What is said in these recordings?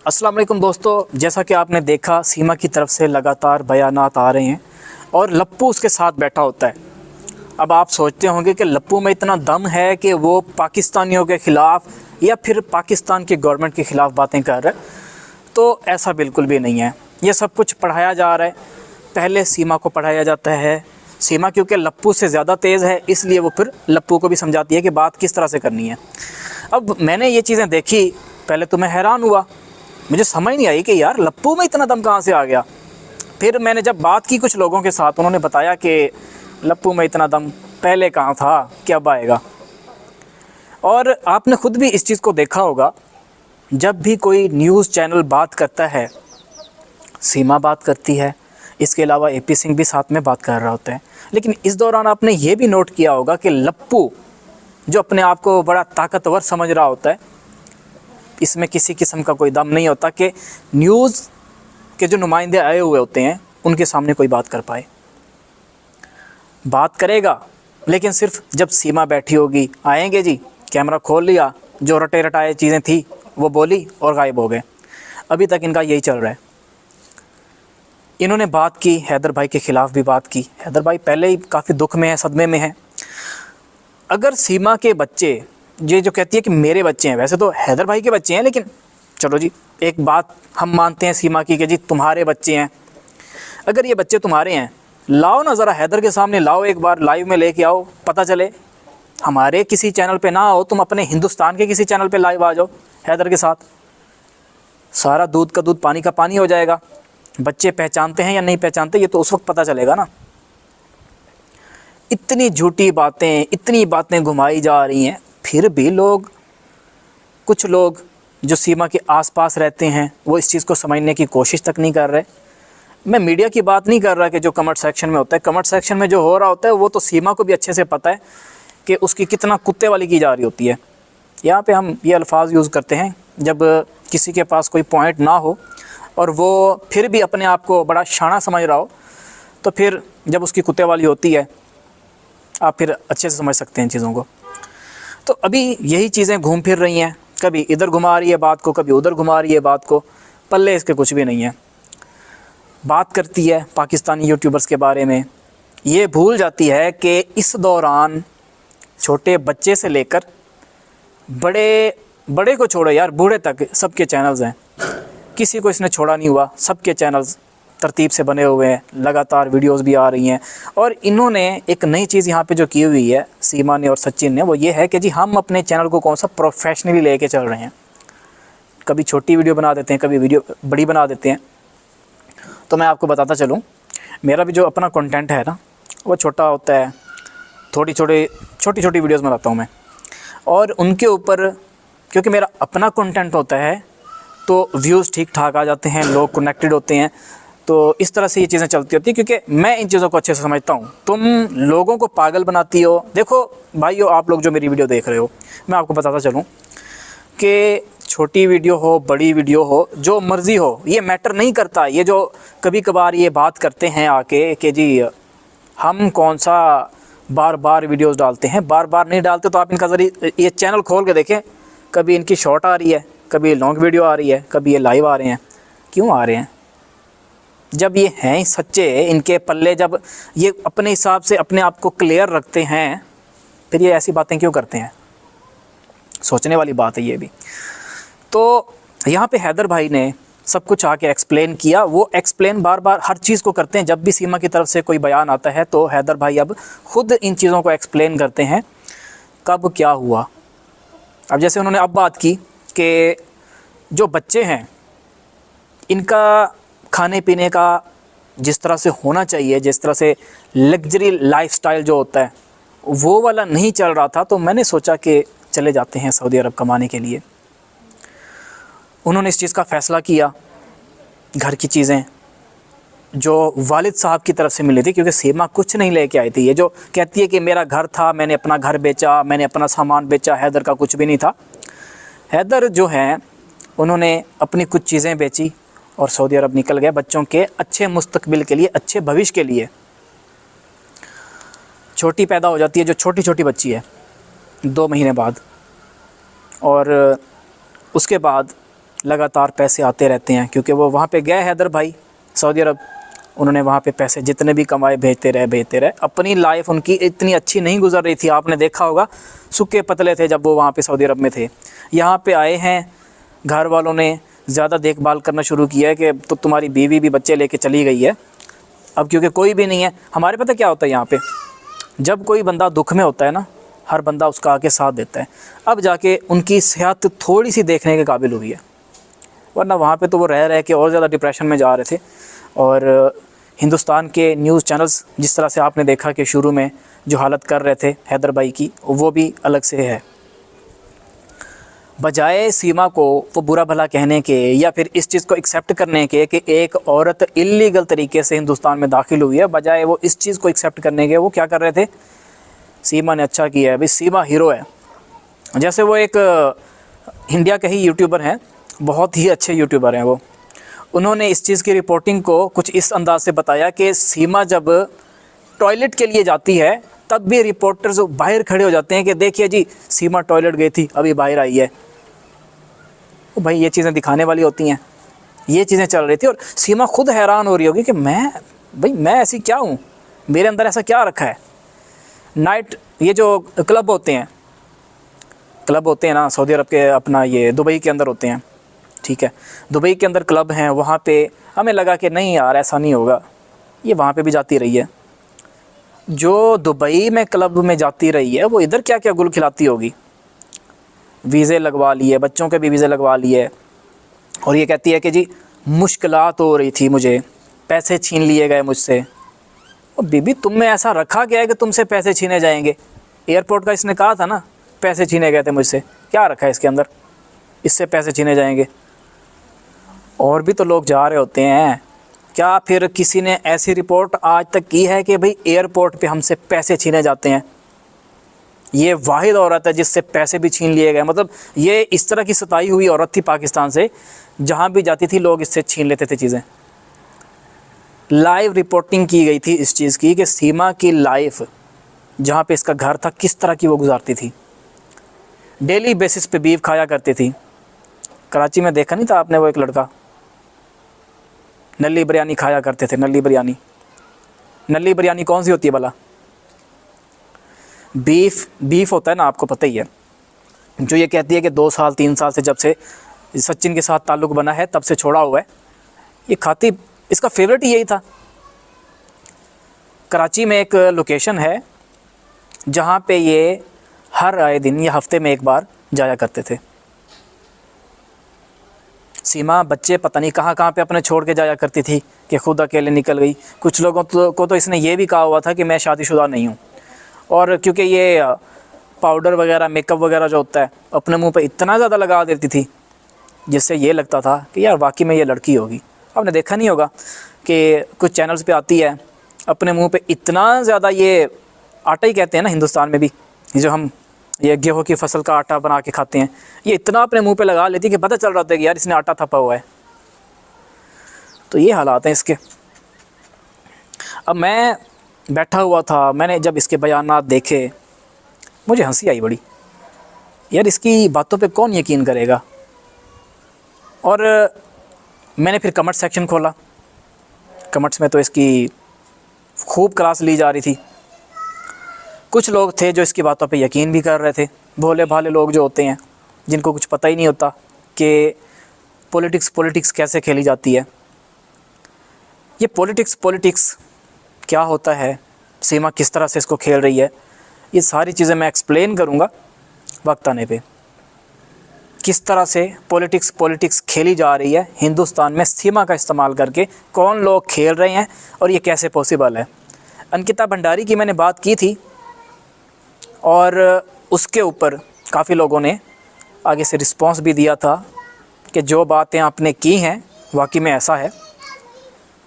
अस्सलाम वालेकुम दोस्तों, जैसा कि आपने देखा सीमा की तरफ से लगातार बयानात आ रहे हैं और लप्पू उसके साथ बैठा होता है। अब आप सोचते होंगे कि लप्पू में इतना दम है कि वो पाकिस्तानियों के ख़िलाफ़ या फिर पाकिस्तान की गवर्नमेंट के ख़िलाफ़ बातें कर रहा है, तो ऐसा बिल्कुल भी नहीं है। ये सब कुछ पढ़ाया जा रहा है। पहले सीमा को पढ़ाया जाता है। सीमा क्योंकि लप्पू से ज़्यादा तेज़ है, इसलिए वो फिर लप्पू को भी समझाती है कि बात किस तरह से करनी है। अब मैंने ये चीज़ें देखी, पहले तो मैं हैरान हुआ, मुझे समझ नहीं आई कि यार लप्पू में इतना दम कहाँ से आ गया। फिर मैंने जब बात की कुछ लोगों के साथ, उन्होंने बताया कि लप्पू में इतना दम पहले कहाँ था, क्या अब आएगा। और आपने ख़ुद भी इस चीज़ को देखा होगा, जब भी कोई न्यूज़ चैनल बात करता है, सीमा बात करती है, इसके अलावा एपी सिंह भी साथ में बात कर रहा होता है। लेकिन इस दौरान आपने ये भी नोट किया होगा कि लप्पू जो अपने आप को बड़ा ताकतवर समझ रहा होता है, इसमें किसी किस्म का कोई दम नहीं होता कि न्यूज़ के जो नुमाइंदे आए हुए होते हैं उनके सामने कोई बात कर पाए। बात करेगा लेकिन सिर्फ जब सीमा बैठी होगी, आएंगे जी, कैमरा खोल लिया, जो रटे रटाए चीज़ें थी वो बोली और गायब हो गए। अभी तक इनका यही चल रहा है। इन्होंने बात की, हैदर भाई के ख़िलाफ़ भी बात की। हैदर भाई पहले ही काफ़ी दुख में है, सदमे में है। अगर सीमा के बच्चे, ये जो कहती है कि मेरे बच्चे हैं, वैसे तो हैदर भाई के बच्चे हैं, लेकिन चलो जी एक बात हम मानते हैं सीमा की कि जी तुम्हारे बच्चे हैं। अगर ये बच्चे तुम्हारे हैं, लाओ ना ज़रा हैदर के सामने लाओ, एक बार लाइव में लेके आओ, पता चले। हमारे किसी चैनल पे ना आओ, तुम अपने हिंदुस्तान के किसी चैनल पे लाइव आ जाओ हैदर के साथ। सारा दूध का दूध पानी का पानी हो जाएगा। बच्चे पहचानते हैं या नहीं पहचानते, ये तो उस वक्त पता चलेगा ना। इतनी झूठी बातें, इतनी बातें घुमाई जा रही हैं, फिर भी लोग, कुछ लोग जो सीमा के आसपास रहते हैं, वो इस चीज़ को समझने की कोशिश तक नहीं कर रहे। मैं मीडिया की बात नहीं कर रहा कि जो कमेंट सेक्शन में होता है, कमेंट सेक्शन में जो हो रहा होता है वो तो सीमा को भी अच्छे से पता है कि उसकी कितना कुत्ते वाली की जा रही होती है। यहाँ पे हम ये अल्फाज यूज़ करते हैं जब किसी के पास कोई पॉइंट ना हो और वो फिर भी अपने आप को बड़ा शाना समझ रहा हो, तो फिर जब उसकी कुत्ते वाली होती है, आप फिर अच्छे से समझ सकते हैं चीज़ों को। तो अभी यही चीज़ें घूम फिर रही हैं, कभी इधर घुमा रही है बात को, कभी उधर घुमा रही है बात को, पल्ले इसके कुछ भी नहीं है। बात करती है पाकिस्तानी यूट्यूबर्स के बारे में, ये भूल जाती है कि इस दौरान छोटे बच्चे से लेकर बड़े को छोड़ो यार, बूढ़े तक सबके चैनल्स हैं। किसी को इसने छोड़ा नहीं हुआ, सबके चैनल्स तरतीब से बने हुए हैं, लगातार वीडियोस भी आ रही हैं। और इन्होंने एक नई चीज़ यहाँ पे जो की हुई है सीमा ने और सचिन ने, वो ये है कि जी हम अपने चैनल को कौन सा प्रोफेशनली लेके चल रहे हैं। कभी छोटी वीडियो बना देते हैं, कभी वीडियो बड़ी बना देते हैं। तो मैं आपको बताता चलूँ, मेरा भी जो अपना कंटेंट है ना, वो छोटा होता है। छोटी छोटी वीडियोज़ बनाता हूँ मैं, और उनके ऊपर क्योंकि मेरा अपना कंटेंट होता है तो व्यूज़ ठीक ठाक आ जाते हैं, लोग कनेक्टेड होते हैं। तो इस तरह से ये चीज़ें चलती होती है, क्योंकि मैं इन चीज़ों को अच्छे से समझता हूँ। तुम लोगों को पागल बनाती हो। देखो भाइयों, आप लोग जो मेरी वीडियो देख रहे हो, मैं आपको बताता चलूँ कि छोटी वीडियो हो, बड़ी वीडियो हो, जो मर्ज़ी हो, ये मैटर नहीं करता। ये जो कभी कभार ये बात करते हैं आके कि जी हम कौन सा बार बार वीडियोज़ डालते हैं, बार बार नहीं डालते। तो आप इनका ज़रिए ये चैनल खोल के देखें, कभी इनकी शॉर्ट आ रही है, कभी लॉन्ग वीडियो आ रही है, कभी ये लाइव आ रहे हैं। क्यों आ रहे हैं? जब ये हैं सच्चे, इनके पल्ले जब ये अपने हिसाब से अपने आप को क्लियर रखते हैं, फिर ये ऐसी बातें क्यों करते हैं? सोचने वाली बात है ये भी। तो यहाँ पे हैदर भाई ने सब कुछ आके एक्सप्लेन किया। वो एक्सप्लेन बार बार हर चीज़ को करते हैं। जब भी सीमा की तरफ से कोई बयान आता है तो हैदर भाई अब ख़ुद इन चीज़ों को एक्सप्लेन करते हैं, कब क्या हुआ। अब जैसे उन्होंने अब बात की कि जो बच्चे हैं, इनका खाने पीने का जिस तरह से होना चाहिए, जिस तरह से लग्जरी लाइफस्टाइल जो होता है, वो वाला नहीं चल रहा था। तो मैंने सोचा कि चले जाते हैं सऊदी अरब कमाने के लिए। उन्होंने इस चीज़ का फ़ैसला किया। घर की चीज़ें जो वालिद साहब की तरफ से मिली थी, क्योंकि सीमा कुछ नहीं लेके आई थी। ये जो कहती है कि मेरा घर था, मैंने अपना घर बेचा, मैंने अपना सामान बेचा, हैदर का कुछ भी नहीं था। हैदर जो हैं, उन्होंने अपनी कुछ चीज़ें बेची और सऊदी अरब निकल गए, बच्चों के अच्छे मुस्तकबिल के लिए, अच्छे भविष्य के लिए। छोटी पैदा हो जाती है, जो छोटी छोटी बच्ची है, 2 महीने बाद, और उसके बाद लगातार पैसे आते रहते हैं, क्योंकि वो वहाँ पे गए हैदर भाई सऊदी अरब, उन्होंने वहाँ पे पैसे जितने भी कमाए भेजते रहे। अपनी लाइफ उनकी इतनी अच्छी नहीं गुजर रही थी, आपने देखा होगा सूखे पतले थे जब वो वहाँ पे सऊदी अरब में थे। यहाँ पे आए हैं, घर वालों ने ज़्यादा देखभाल करना शुरू किया है कि तो तुम्हारी बीवी भी बच्चे लेके चली गई है अब, क्योंकि कोई भी नहीं है। हमारे पता क्या होता है यहाँ पे, जब कोई बंदा दुख में होता है ना, हर बंदा उसका आके साथ देता है। अब जाके उनकी सेहत थोड़ी सी देखने के काबिल हुई है, वरना वहाँ पे तो वो रह के और ज़्यादा डिप्रेशन में जा रहे थे। और हिंदुस्तान के न्यूज़ चैनल्स जिस तरह से आपने देखा कि शुरू में जो हालत कर रहे थे हैदर भाई की, वो भी अलग से है। बजाय सीमा को वो बुरा भला कहने के या फिर इस चीज़ को एक्सेप्ट करने के कि एक औरत इलीगल तरीके से हिंदुस्तान में दाखिल हुई है, बजाय वो इस चीज़ को एक्सेप्ट करने के वो क्या कर रहे थे, सीमा ने अच्छा किया है भाई, सीमा हीरो है। जैसे वो एक इंडिया के ही यूट्यूबर हैं, बहुत ही अच्छे यूट्यूबर हैं वो, उन्होंने इस चीज़ की रिपोर्टिंग को कुछ इस अंदाज से बताया कि सीमा जब टॉयलेट के लिए जाती है तब भी रिपोर्टर्स बाहर खड़े हो जाते हैं कि देखिए जी सीमा टॉयलेट गई थी अभी बाहर आई है। तो भाई ये चीज़ें दिखाने वाली होती हैं, ये चीज़ें चल रही थी और सीमा खुद हैरान हो रही होगी कि मैं ऐसी क्या हूँ, मेरे अंदर ऐसा क्या रखा है। नाइट ये जो क्लब होते हैं ना सऊदी अरब के, अपना ये दुबई के अंदर होते हैं, ठीक है, दुबई के अंदर क्लब हैं, वहाँ पे हमें लगा कि नहीं यार ऐसा नहीं होगा, ये वहाँ पे भी जाती रही है। जो दुबई में क्लब में जाती रही है वो इधर क्या क्या गुल खिलाती होगी, वीज़े लगवा लिए, बच्चों के भी वीज़े लगवा लिए, और ये कहती है कि जी मुश्किलात हो रही थी, मुझे पैसे छीन लिए गए मुझसे। और बीबी तुम में ऐसा रखा गया है कि तुमसे पैसे छीने जाएंगे? एयरपोर्ट का इसने कहा था ना पैसे छीने गए थे मुझसे, क्या रखा है इसके अंदर, इससे पैसे छीने जाएंगे? और भी तो लोग जा रहे होते हैं। क्या फिर किसी ने ऐसी रिपोर्ट आज तक की है कि भाई एयरपोर्ट पे हमसे पैसे छीने जाते हैं? ये वाहिद औरत है जिससे पैसे भी छीन लिए गए। मतलब ये इस तरह की सताई हुई औरत थी पाकिस्तान से, जहाँ भी जाती थी लोग इससे छीन लेते थे चीज़ें। लाइव रिपोर्टिंग की गई थी इस चीज़ की कि सीमा की लाइफ जहाँ पे इसका घर था किस तरह की वो गुजारती थी। डेली बेसिस पे बीफ खाया करती थी। कराची में देखा नहीं था आपने, वो एक लड़का नली बिरयानी खाया करते थे। नली बिरयानी कौन सी होती है भला? बीफ होता है ना, आपको पता ही है। जो ये कहती है कि 2 साल 3 साल से जब से सचिन के साथ ताल्लुक़ बना है तब से छोड़ा हुआ है, ये खाती, इसका फेवरेट ही यही था। कराची में एक लोकेशन है जहाँ पे ये हर आए दिन या हफ्ते में एक बार जाया करते थे। सीमा बच्चे पता नहीं कहाँ पे अपने छोड़ के जाया करती थी कि खुद अकेले निकल गई। कुछ लोगों को तो इसने ये भी कहा हुआ था कि मैं शादीशुदा नहीं हूँ, और क्योंकि ये पाउडर वगैरह मेकअप वगैरह जो होता है अपने मुंह पे इतना ज़्यादा लगा देती थी जिससे ये लगता था कि यार वाकई में ये लड़की होगी। आपने देखा नहीं होगा कि कुछ चैनल्स पे आती है अपने मुंह पे इतना ज़्यादा, ये आटा ही कहते हैं ना हिंदुस्तान में भी, जो हम ये गेहूं की फसल का आटा बना के खाते हैं, ये इतना अपने मुंह पे लगा लेती कि पता चल रहा था कि यार इसने आटा थपा हुआ है। तो ये हालात हैं इसके। अब मैं बैठा हुआ था, मैंने जब इसके बयानात देखे मुझे हंसी आई बड़ी, यार इसकी बातों पे कौन यकीन करेगा। और मैंने फिर कमेंट सेक्शन खोला, कमेंट्स में तो इसकी खूब क्लास ली जा रही थी। कुछ लोग थे जो इसकी बातों पे यकीन भी कर रहे थे, भोले भाले लोग जो होते हैं जिनको कुछ पता ही नहीं होता कि पॉलिटिक्स कैसे खेली जाती है। ये पॉलिटिक्स क्या होता है, सीमा किस तरह से इसको खेल रही है, ये सारी चीज़ें मैं एक्सप्लेन करूँगा वक्त आने पे। किस तरह से पॉलिटिक्स खेली जा रही है हिंदुस्तान में सीमा का इस्तेमाल करके, कौन लोग खेल रहे हैं और ये कैसे पॉसिबल है। अंकिता भंडारी की मैंने बात की थी और उसके ऊपर काफ़ी लोगों ने आगे से रिस्पांस भी दिया था कि जो बातें आपने की हैं वाकई में ऐसा है।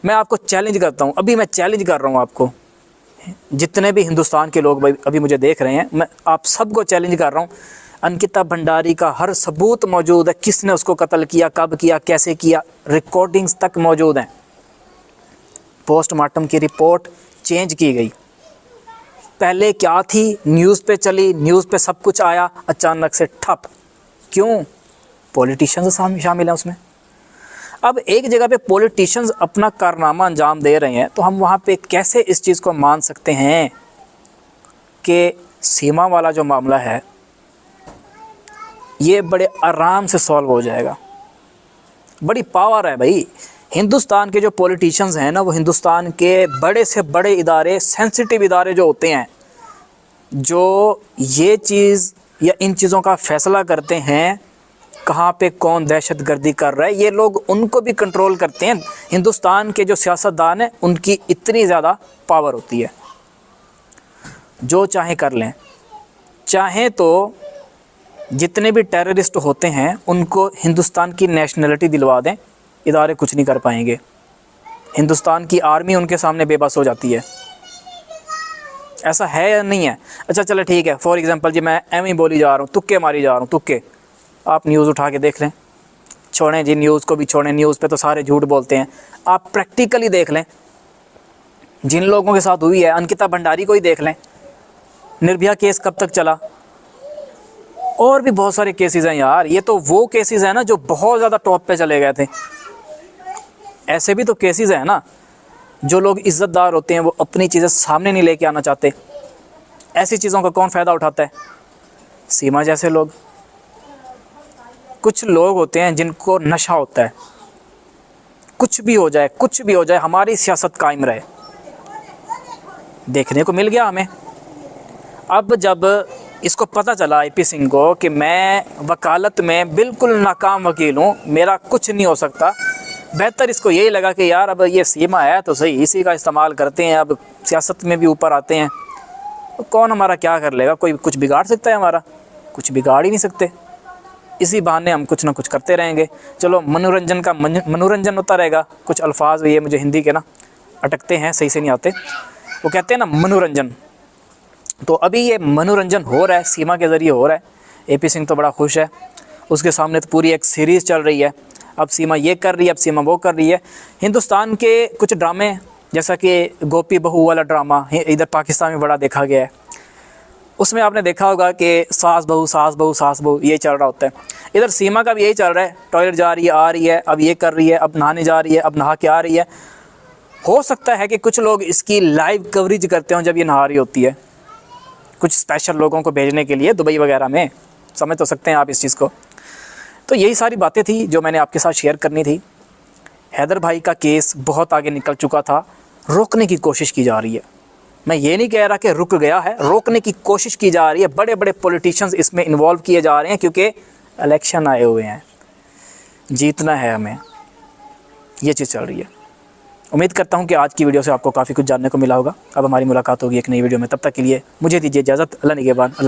मैं आपको चैलेंज करता हूँ, अभी मैं चैलेंज कर रहा हूँ आपको, जितने भी हिंदुस्तान के लोग अभी मुझे देख रहे हैं, मैं आप सबको चैलेंज कर रहा हूँ। अंकिता भंडारी का हर सबूत मौजूद है, किसने उसको कत्ल किया, कब किया, कैसे किया, रिकॉर्डिंग्स तक मौजूद हैं। पोस्टमार्टम की रिपोर्ट चेंज की गई, पहले क्या थी, न्यूज़ पे चली, न्यूज़ पे सब कुछ आया, अचानक से ठप। क्यों? पॉलिटिशियंस शामिल हैं उसमें। अब एक जगह पे पॉलिटिशियंस अपना कारनामा अंजाम दे रहे हैं तो हम वहाँ पे कैसे इस चीज़ को मान सकते हैं कि सीमा वाला जो मामला है ये बड़े आराम से सॉल्व हो जाएगा। बड़ी पावर है भाई। हिंदुस्तान के जो पॉलिटिशियंस हैं ना, वो हिंदुस्तान के बड़े से बड़े इदारे, सेंसिटिव इदारे जो होते हैं, जो ये चीज़ या इन चीज़ों का फ़ैसला करते हैं कहाँ पे कौन दहशतगर्दी कर रहा है, ये लोग उनको भी कंट्रोल करते हैं। हिंदुस्तान के जो सियासतदान हैं उनकी इतनी ज़्यादा पावर होती है, जो चाहे कर लें। चाहे तो जितने भी टेररिस्ट होते हैं उनको हिंदुस्तान की नेशनलिटी दिलवा दें, इदारे कुछ नहीं कर पाएंगे। हिंदुस्तान की आर्मी उनके सामने बेबस हो जाती है। ऐसा है या नहीं है? अच्छा चलो ठीक है, फॉर एग्ज़ाम्पल जी मैं एम ही बोली जा रहा हूँ, तुक्के मारी जा रहा हूँ, तुक्के। आप न्यूज़ उठा के देख लें, छोड़ें जी न्यूज़ को भी छोड़ें, न्यूज़ पे तो सारे झूठ बोलते हैं। आप प्रैक्टिकली देख लें, जिन लोगों के साथ हुई है, अंकिता भंडारी को ही देख लें, निर्भया केस कब तक चला, और भी बहुत सारे केसेस हैं यार। ये तो वो केसेस हैं ना जो बहुत ज़्यादा टॉप पे चले गए थे। ऐसे भी तो केसेस हैं ना जो लोग इज़्ज़तदार होते हैं, वो अपनी चीज़ें सामने नहीं लेके आना चाहते। ऐसी चीज़ों का कौन फ़ायदा उठाता है? सीमा जैसे लोग। कुछ लोग होते हैं जिनको नशा होता है, कुछ भी हो जाए, कुछ भी हो जाए, हमारी सियासत कायम रहे। देखने को मिल गया हमें। अब जब इसको पता चला AP सिंह को कि मैं वकालत में बिल्कुल नाकाम वकील हूँ, मेरा कुछ नहीं हो सकता, बेहतर इसको यही लगा कि यार अब ये सीमा है तो सही, इसी का इस्तेमाल करते हैं। अब सियासत में भी ऊपर आते हैं तो कौन हमारा क्या कर लेगा? कोई कुछ बिगाड़ सकता है हमारा? कुछ बिगाड़ ही नहीं सकते। इसी बहाने हम कुछ ना कुछ करते रहेंगे। चलो मनोरंजन का मनोरंजन होता रहेगा। कुछ अल्फाज ये मुझे हिंदी के ना अटकते हैं, सही से नहीं आते। वो कहते हैं ना मनोरंजन, तो अभी ये मनोरंजन हो रहा है, सीमा के ज़रिए हो रहा है। AP सिंह तो बड़ा खुश है, उसके सामने तो पूरी एक सीरीज़ चल रही है। अब सीमा ये कर रही है, अब सीमा वो कर रही है। हिंदुस्तान के कुछ ड्रामे, जैसा कि गोपी बहू वाला ड्रामा इधर पाकिस्तान में बड़ा देखा गया है, उसमें आपने देखा होगा कि सास बहू सास बहू सास बहू ये चल रहा होता है। इधर सीमा का भी यही चल रहा है, टॉयलेट जा रही है, आ रही है, अब ये कर रही है, अब नहाने जा रही है, अब नहा के आ रही है। हो सकता है कि कुछ लोग इसकी लाइव कवरेज करते हों जब ये नहा रही होती है, कुछ स्पेशल लोगों को भेजने के लिए दुबई वगैरह में। समझ तो सकते हैं आप इस चीज़ को। तो यही सारी बातें थी जो मैंने आपके साथ शेयर करनी थी। हैदर भाई का केस बहुत आगे निकल चुका था, रोकने की कोशिश की जा रही है। मैं ये नहीं कह रहा कि रुक गया है, रोकने की कोशिश की जा रही है। बड़े बड़े पॉलिटिशियंस इसमें इन्वॉल्व किए जा रहे हैं क्योंकि इलेक्शन आए हुए हैं, जीतना है हमें, ये चीज़ चल रही है। उम्मीद करता हूँ कि आज की वीडियो से आपको काफ़ी कुछ जानने को मिला होगा। अब हमारी मुलाकात होगी एक नई वीडियो में, तब तक के लिए मुझे दीजिए इजाज़त। अल्लाह निगहबान।